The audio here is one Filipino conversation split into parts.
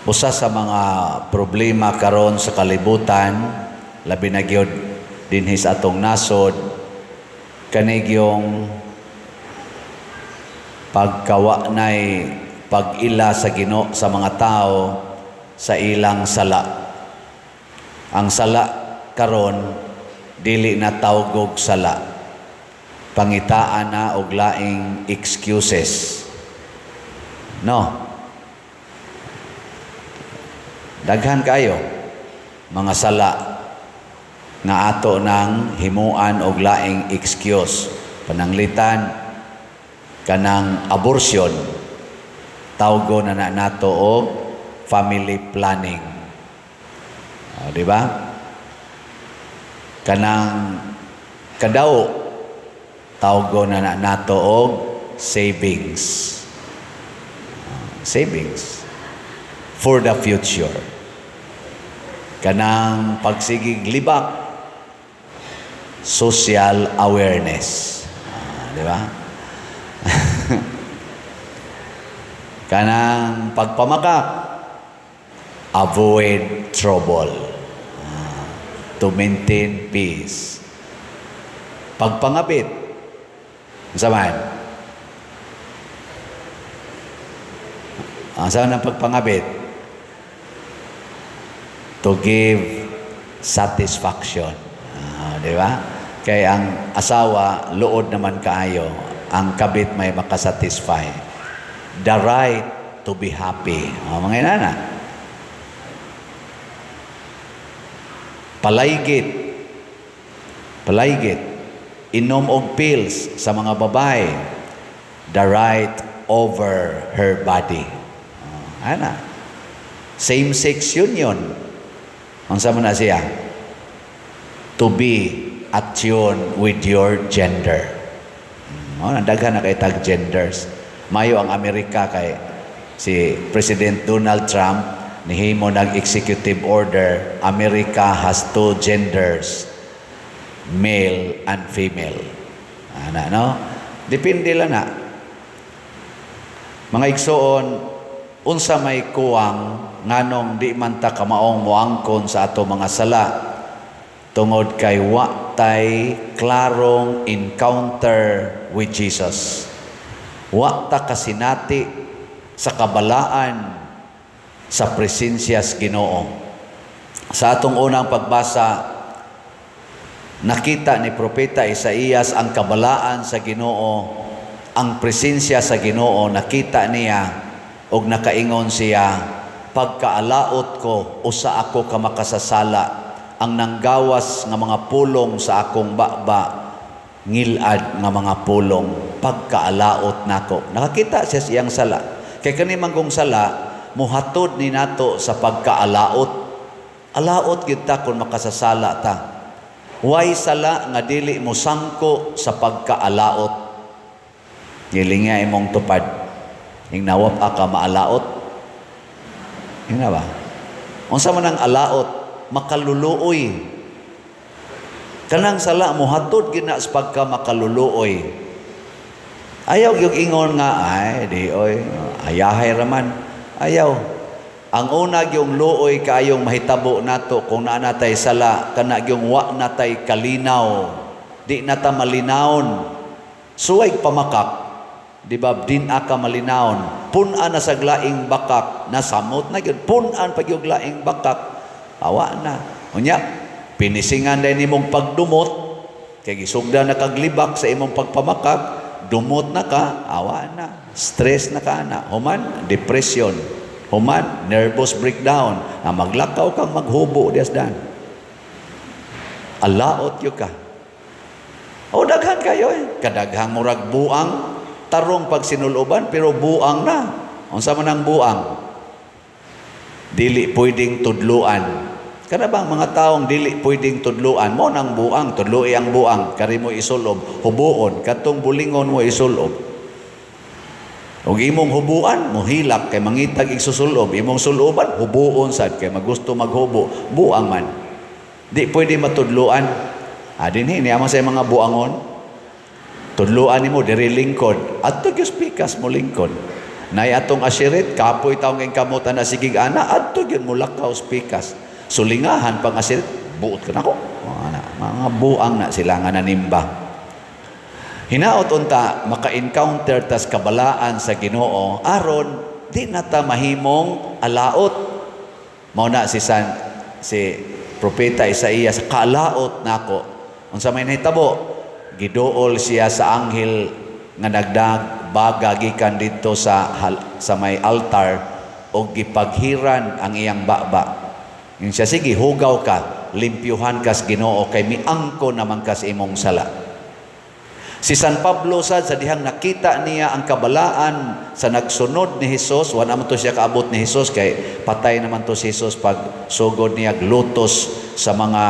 Usa sa mga problema karon sa kalibutan, labi na gyud dinhi sa atong nasod, kanig yung pagkawa nay pag-ila sa Ginoo sa mga tao sa ilang sala. Ang sala karon dili na tawgog sala. Pangitaan na og laing excuses. No. Daghan kayo mga sala nga ato nang himuan og laing excuse. Pananglitan kanang abortion, tawgo na nato og family planning. Di ba? Kanang kadao, tawgo na nato og savings. Savings for the future. Kanang pagsigig libak, social awareness. Di ba? Kanang pagpamakak, avoid trouble. To maintain peace. Pagpangabit, saan? Saan ang pagpangabit? To give satisfaction. Di ba? Kaya ang asawa, luod naman kaayo. Ang kabit may makasatisfy. The right to be happy. Mga inana. Palaygit. Palaygit. Inom og pills sa mga babae. The right over her body. Ana. Same-sex union. Unsa man na siya? To be at tune with your gender. Daghan na kay tag genders. Mayo ang Amerika kay si President Donald Trump nihimo nag-executive order, America has 2 genders, male and female. Ana, no? Depende lang na. Mga igsoon, unsa may kuwang nganong di man ta kamaong moangkon sa ato mga sala tungod kay wa tay klarong encounter with Jesus. Wa ta kasinati sa kabalaan sa presensya sa Ginoo. Sa atong unang pagbasa, nakita ni Propeta Isaías ang kabalaan sa Ginoo, ang presensya sa Ginoo, nakita niya og nakaingon siya, pagkaalaot ko usa ako ka makasasala, ang nanggawas nga mga pulong sa akong baba, ngilad nga mga pulong, pagkaalaot nako. Nakakita siya siyang sala. Kay kani manggong sala, muhatod ni nato sa pagkaalaot. Alaot gyud ta kun makasasala ta. Way sala nga dili mo sangko sa pagkaalaot. Gilinga imong tupad. Ing nawap ka maalaot. Ina ba? Unsa man ang alaot? Makaluluoy. Kanang sala muhatod gina sa pagka makaluluoy. Ayaw yung ingon nga ay di oy ayahay raman. Ayaw. Ang una yung luoy kaayong mahitabo nato kung naa natay sala kana yung wa natay kalinaw. Di nata malinawon. Suway pamakak. Di ba din aka malinawon. Pun-an na sa glaing bakak nasamot na gyud. Pun-an pag yung glaing bakak awa na. Unya, pinisingan din imong pagdumot, kay gisugda na kaglibak sa imong pagpamakak, dumot na ka, awa na. Stress na ka na. Human, depression. Human, nervous breakdown. Na maglakaw kang maghubo, diasdan. Alaot yun ka. O daghan kayo eh. Kadaghang murag buang, tarong pag sinuloban, pero buang na. Unsa man ang buang? Dili pwedeng tudluan. Kada bang mga taong dili pwedeng tudluan mo nang buang, tudloi ang buang, kari mo isulob, hubuon, katong bulingon mo isulob. Ug imong hubuan, mohilak kay mangitag igsusulob, imong suloban, hubuon sad kay magusto maghubo, buang man. Di pwede matudluan. Dinhi niya mo sa mga buangon. Tudluan nimo diri lingkod, adto gyud pikas mo lingkod. Nay atong asirit, kapoy taong kang kamutan na sigig ana, adto yun mula ka pikas. Sulingahan pang asirit, buot ka na ko. Mga buang na sila nga nanimba. Hinaot unta, maka-encounter tas kabalaan sa Ginoo, aron, di na ta mahimong alaot. Mauna si Propeta Isaías, kalaot nako. Unsa may nahitabo, giduol siya sa anghel nga nagdagbaga gikan dito sa may altar o gipaghiran ang iyang baba. Yung siya, sige, hugaw ka, limpyuhan kas Ginoo, kay miangko naman kas imong sala. Si San Pablo sa dihang nakita niya ang kabalaan sa nagsunod ni Jesus, wala naman to siya kaabot ni Jesus, kay patay naman to si Jesus pag sugod niya glutos sa mga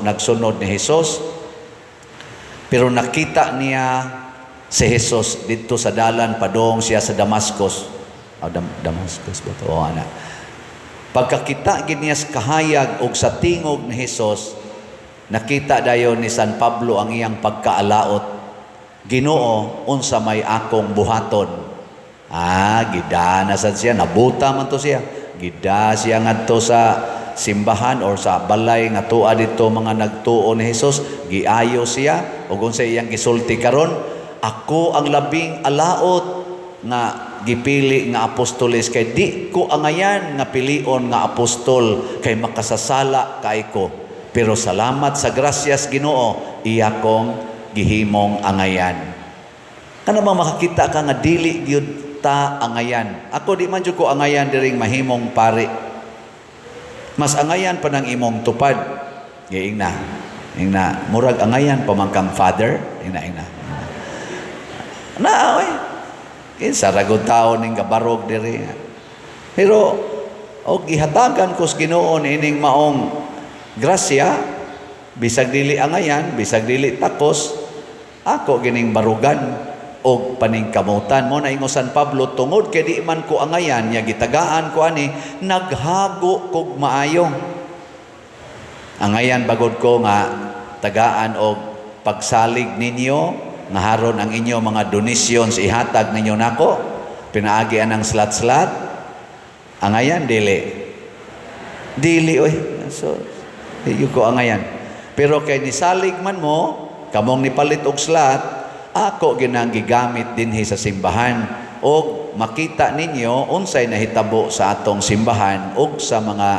nagsunod ni Jesus. Pero nakita niya si Jesus dito sa dalan, padong siya sa Damascus. Damascus ba ito? Pagkakita niya sa kahayag o sa tingog ni Jesus, nakita dayon ni San Pablo ang iyang pagkaalaot. Ginoo, unsa may akong buhaton. Gida na sad siya, nabuta man to siya. Gida siya ngadto sa simbahan or sa balay nga tuwa dito mga nagtuo ni Jesus, giayo siya ug unsa iyang gisulti karon, ako ang labing alaot nga gipili nga apostoles, kay di ko angayan nga pilion nga apostol kay makasasala kay ko. Pero salamat sa grasyas Ginoo, iya kong gihimong angayan. Kana bang makakita ka nga dili gyud ta angayan. Ako di man jud ko angayan diring mahimong pari. Mas angayan pa ng imong tupad. Giing na. Murag angayan pamangkang father. Ina. Oy. Kinsa ragod taon ning gabarog diri. Pero og gihatagan ko sa Ginoo ining maong grasya, bisag dili angayan, bisag dili takos, ako gining barugan og paningkamutan. Mo na ingo San Pablo, tungod kay di man ko angayan, nya gitagaan ko ani, naghago kog maayo. Angayan bagod ko nga tagaan og pagsalig ninyo, nga haron ang inyo mga donations ihatag ninyo nako, pinaagi anang slat-slat. Angayan dili oy. So di ko angayan. Pero kay nisalig man mo, kamong nipalit og slat, ako ginang gigamit dinhi sa simbahan og makita ninyo unsay nahitabo sa atong simbahan ug sa mga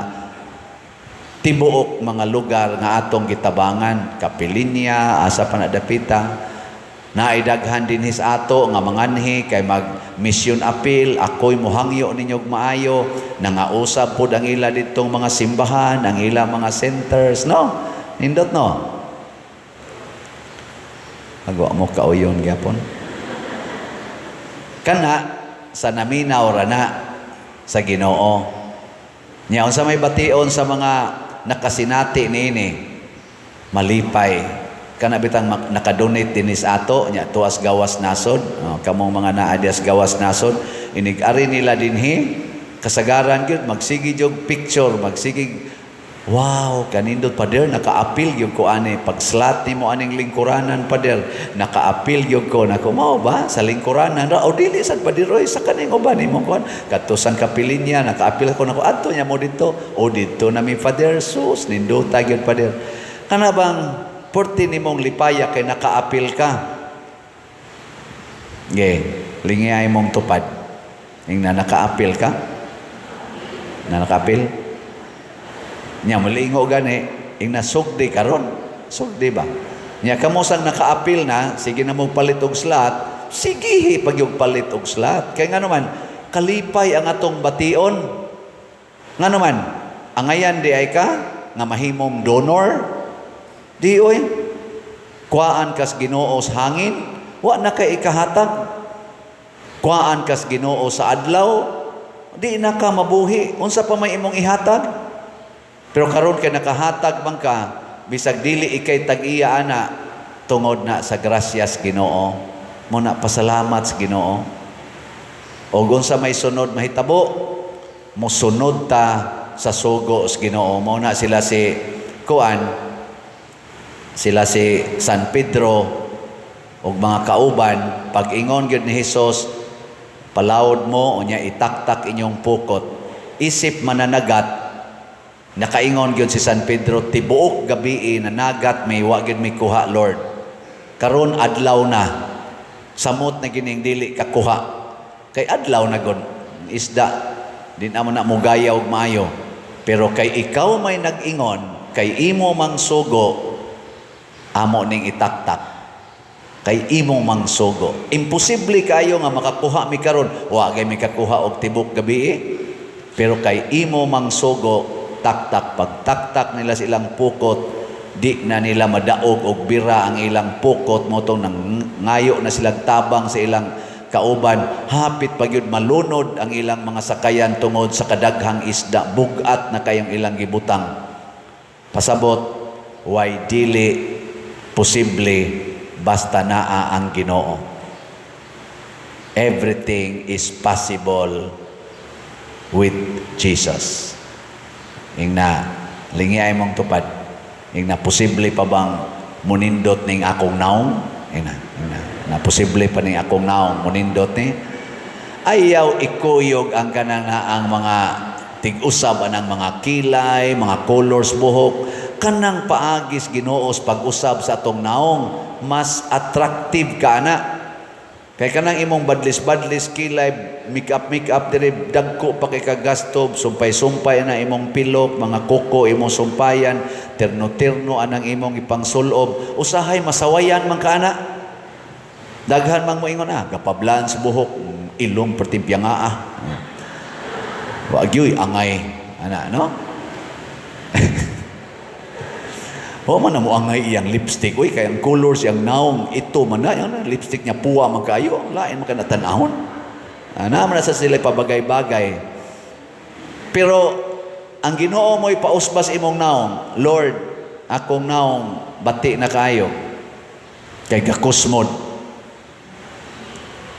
tibuok mga lugar nga atong gitabangan, Kapilinya, asa pa nadapita. Naidaghan dinhi sa ato nga manganhi kay mag mission appeal, ako'y muhangyo ninyo maayo, nangausab pod ang ila ditong mga simbahan, ang ila mga centers, no? Nindot no? Agwa mo kauyon gyapon. Kana sa naminaw rana sa Ginoo. Nya unsa may bation sa mga nakasinati niini, malipay. Kana bitang nakadonate dinis ato nya tuas gawas nasod. Kamong mga naa dias gawas nasod, inig-ari nila dinhi kasagaran gyud magsigi jog picture, magsigi. Wow, kanindot pader, naka-appeal gyud ko ani. Pag-slat nimo aning lingkuranan pader, naka-appeal gyud ko. Nako mao ba sa lingkuranan ra o dili sad padiroy sa kaning uban nimo kon. Katusan Kapilinya, naka-appeal ko nako adto nya mo dito. O dito na mi pader sus nindota gyud pader. Kana bang porti nimong lipaya kay naka-appeal ka? Lingay mong tupad. Ing na naka-appeal ka? Na naka-appeal? Nya malingo gani ing nasugdi karon, sugdi ba? Nya kamo sang naka-appeal na, sige na mo palit og slot, sige pag yung palit og slot. Kay nga naman kalipay ang atong bation. Nga naman angayan di ay ka nga mahimong donor. Di oy. Kuaan kas Ginoo sa hangin, wa na kay ikahatag. Kuaan kas Ginoo sa adlaw, di na ka mabuhi. Unsa pa may imong ihatag? Pero karon kay nakahatag man ka, bisag dili ikay tag-iya ana, tungod na sa grasyas Ginoo. Mo na pasalamat sa Ginoo. O unsa may sunod mahitabo, mosunod ta sa sugo sa Ginoo. Mo na sila si San Pedro ug mga kauban, pag ingon gyud ni Hesus, palawod mo, unya itaktak inyong pukot. Isip mananagat, nakaingon gyud si San Pedro, tibuok gabi nanagat, may wagid may kuha, Lord. Karon adlaw na, samot na gining dili kakuha. Kay adlaw na gud, isda, din amo na mugaya og maayo. Pero kay ikaw may nag-ingon, kay imo mang sugo, amo ning itaktak. Kay imong mangsugo. Imposible kayo nga makakuha mi karon. Wa gay mi kakuha og tibok gabi. Pero kay imo mangsugo, taktak. Pag taktak nila silang pukot, di na nila madaog og bira ang ilang pukot mo tong ngayo na silang tabang sa ilang kauban. Hapit pagyud malunod ang ilang mga sakayan tungod sa kadaghang isda. Bugat na kayong ilang gibutang. Pasabot, way dili posible basta naa ang Ginoo. Everything is possible with Jesus. Ing na lingiay mong tupad. Ing na posible pa bang munindot ning akong naong? Ing na posible pa ning akong naong munindot ni? Ayaw ikuyog ang kanang ang mga tig-usab anang mga kilay, mga colors buhok, kanang paagis Ginoos pag-usab sa atong naong, mas attractive ka na. Kaya kanang imong badlis-badlis kilay, make-up diri dagko pa kay kagastob, sumpay-sumpay na imong pilok, mga kuko imong sumpayan, terno-terno anang imong ipangsulob, usahay masawayan man ka na. Daghan mang moingon gapablan sa buhok, ilong pertimpyang Wag yoy angay ana no? O man na mo angay iyang lipstick. Uy, kaya ang colors, yung naong, ito man na, yung lipstick niya, puwa man kayo. Lain man ka natanahon. Naman na sa sila pabagay-bagay. Pero, ang Ginoo mo ipausbas imong naong, Lord, akong naong, bati na kayo. Kay gakusmod.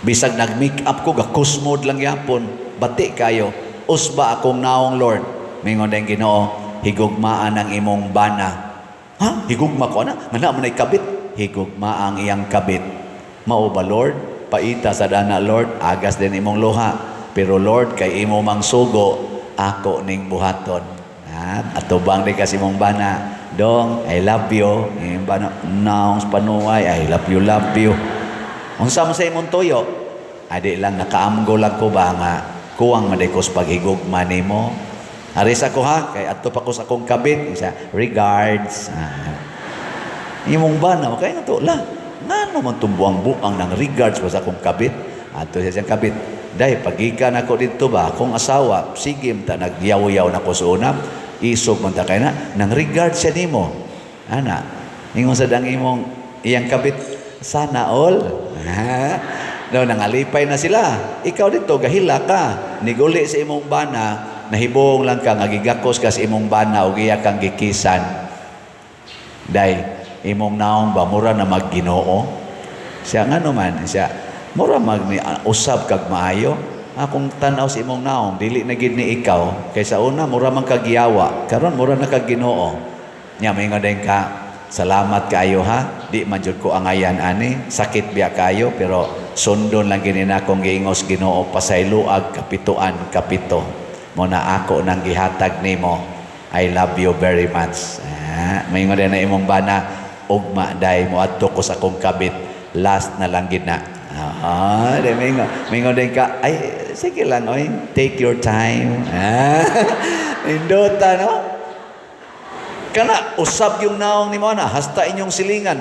Bisag nag-make up ko, gakusmod lang yapon. Bati kayo. Usba akong naong, Lord. Mingon na yung Ginoo, higugmaan ang imong bana. Higugma ko na? Mana man ay kabit? Higugma ang iyang kabit. Mao ba, Lord? Paita sa dana, Lord. Agas din imong luha. Pero Lord, kay imo mang sugo, ako ning buhaton. Atubang di kasi mong bana. Dong, I love you. Yung bana, naong panuway, I love you. Unsa man sa imong tuyo? Adi lang, nakaamgo lang ko ba nga, kuwang madikos paghigugma nimo. Aris ako kay adto pa ko sa akong kabit, isa regards. Imong bana kay nato la. Ngano man tumbuang buang ng regards pa sa akong kabit. Adto siya siyang kabit. Day pagikan ako dito ba akong asawa, sige ta nagyaw-yaw na ko sa una. Isog man ta kay na nang regards siya nimo. Ana, ingon sa dang imong iyang kabit sana all. No, nangalipay na sila. Ikaw dito gahila ka. Niguli sa imong bana. Nahibong lang ka, ngagigakos ka sa imong bana o giya kang gikisan. Day, imong naong ba, mura na mag-Ginoo? Siya nga naman, siya, mura usab kag maayo. Akong tanaw sa imong naong, dili na gid ni ikaw. Kaysa una, mura man kag-giyawa. Karon mura na kag-Ginoo. Nya, may nga din ka, salamat kayo ha. Di man jud ko angayan ani. Sakit biya kayo, pero sundon lang ginina kong giingos Ginoo, pasayloag, kapituan, kapito. Muna ako nang gihatag nimo. I love you very much. May nga na imong bana, ugma day mo adto ko sa akong kabit. Last na lang gid na. May nga din ka, ay, sige lang, oy, take your time. Indota, no? Kana, usab yung naong ni mo na, hasta inyong silingan.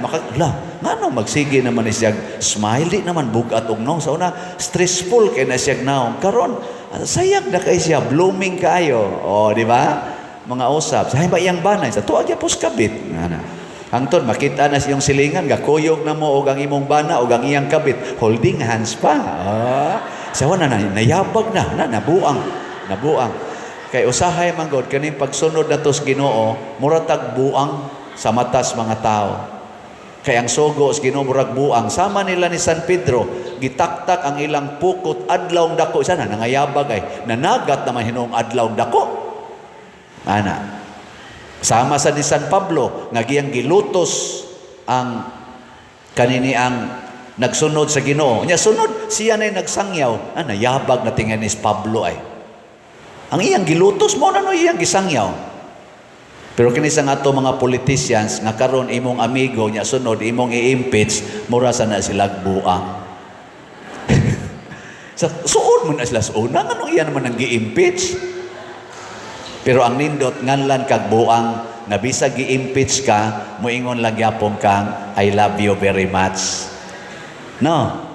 Ngano, magsige naman siya, smiley naman, bugat og naong. Sa una, stressful kay na siya naong. Karon, sayang na kay siya, blooming kayo. O, di ba? Mga usab. Sahay ba iyang banay? Sa tuwag niya puskabit. Hangtod, makita na siyang silingan, gakuyog na mo, o ang imong bana, o ang iyang kabit. Holding hands pa. Sawa na, nayabag na, nabuang. Kay usahay man God kaning pagsunod natos Ginoo muratag buang sa matas mga tao. Kay ang sugo sa Ginoo murag buang sama nila ni San Pedro gitaktak ang ilang pukot adlaw dako isa na nangayabag ay nanagat naman hinuong adlaw dako. Ana. Sama sa ni San Pablo nga giyang gilutos ang kanini ang nagsunod sa Ginoo. Nya sunod siya na'y nagsangyaw. Nayabag na tingin ni Pablo ay. Ang iyang gilutos mo na no iyang gisangyaw. Pero kini sa nga to mga politicians nga karon imong amigo nya sunod imong i-impeach mura sa na sila buang. Suod mo na sila suod. Nga iya naman ang gi-impeach. Pero ang nindot nganlan kag buang nga bisag gi-impeach ka, moingon lang yapon kang I love you very much. No.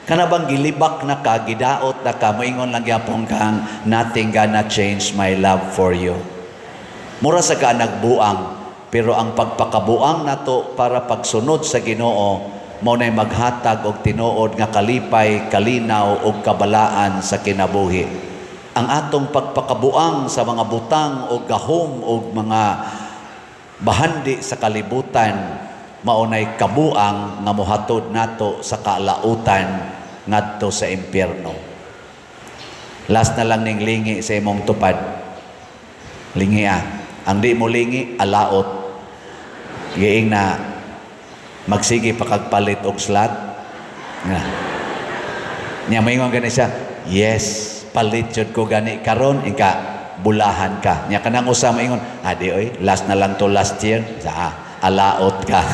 Kana bang gilibak na ka, gidaot na ka, moingon lang yapon kang nothing gonna change my love for you. Mura sa ka nagbuang, pero ang pagpakabuang nato para pagsunod sa Ginoo mao nay maghatag og tinuod nga kalipay, kalinaw ug kabalaan sa kinabuhi. Ang atong pagpakabuang sa mga butang o gahom o mga bahandi sa kalibutan maunay kabuang nga mohatod nato sa kalautan ngadto sa impyerno. Last na lang ning lingi sa imong tupad. Lingi Ang di mo lingi, alaot. Giing na magsige pakagpalit og slot. Nya moingon gani siya, yes. Palit jud ko gani karon inka bulahan ka nya kanang usa maingon di oy last na lang to last year sa alaot ka.